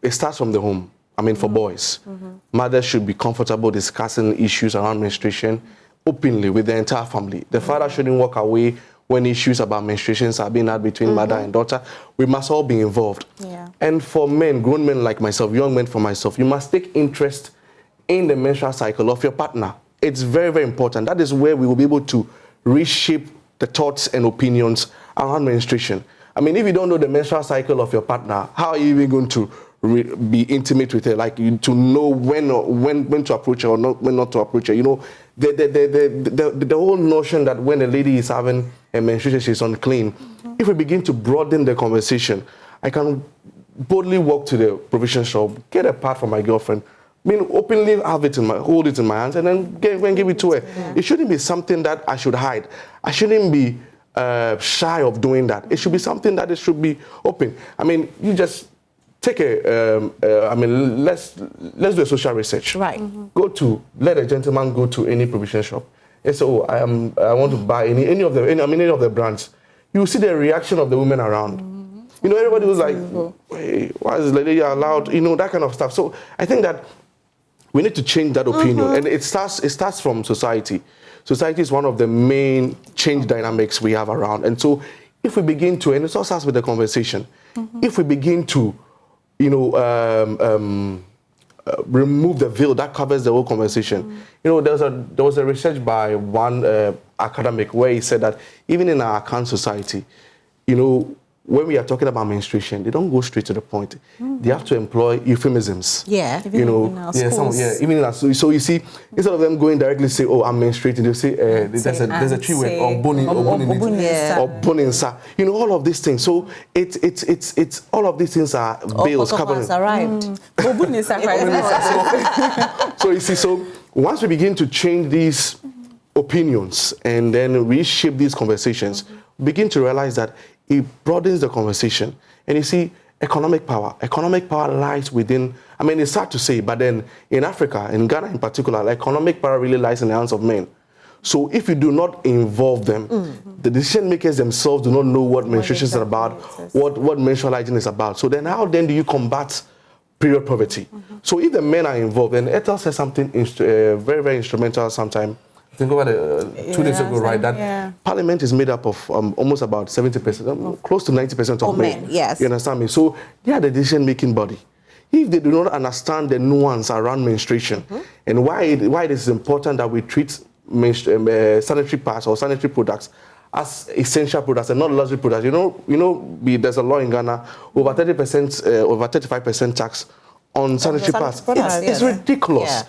it starts from the home. I mean, for boys, mothers should be comfortable discussing issues around menstruation openly with the entire family. The father shouldn't walk away when issues about menstruations are being had between mother and daughter. We must all be involved. Yeah. And for men, grown men like myself, young men for myself, you must take interest in the menstrual cycle of your partner. It's very, very important. That is where we will be able to reshape the thoughts and opinions around menstruation. I mean, if you don't know the menstrual cycle of your partner, how are you even going to be intimate with her? Like, to know when to approach her or not, when not to approach her. You know, the whole notion that when a lady is having a menstruation, she's unclean. If we begin to broaden the conversation, I can boldly walk to the provision shop, get a pad from my girlfriend, I mean, openly hold it in my hands, and then give it to her. Yeah. It shouldn't be something that I should hide. I shouldn't be shy of doing that. It should be something that it should be open. I mean, you just take I mean, let's do a social research. Right. Let a gentleman go to any provision shop and say, oh, I want to buy any of the brands. You see the reaction of the women around. You know, everybody was like, hey, why is this lady allowed? You know, that kind of stuff. So I think that we need to change that opinion, and it starts from society. Society is one of the main change dynamics we have around, and so if we begin to, and it all starts with the conversation, if we begin to, you know, remove the veil that covers the whole conversation. You know, there was a research by one academic where he said that even in our current society, you know, when we are talking about menstruation, they don't go straight to the point. They have to employ euphemisms. Yeah, you know, even in our schools. So you see, instead of them going directly say, "Oh, I'm menstruating," they say, "There's a tree word or boninsa." You know, all of these things. So it's all of these things are veils covering. So you see, so once we begin to change these opinions and then reshape these conversations, begin to realize that it broadens the conversation. And you see, economic power lies within, I mean, it's sad to say, but then in Africa, in Ghana in particular, economic power really lies in the hands of men. So if you do not involve them, the decision makers themselves do not know what menstruation is about, what menstrual hygiene is about. So then how then do you combat period poverty? So if the men are involved, and Ethel said something very, very instrumental sometime, I think about 2 days ago, right? That Parliament is made up of almost about 70%, close to 90% of men. Yes. You understand me? So they are the decision-making body. If they do not understand the nuance around menstruation and why it is important that we treat sanitary pads or sanitary products as essential products and not luxury products. You know, there's a law in Ghana over 30%, over 35% tax on sanitary pads. It's ridiculous. Yeah.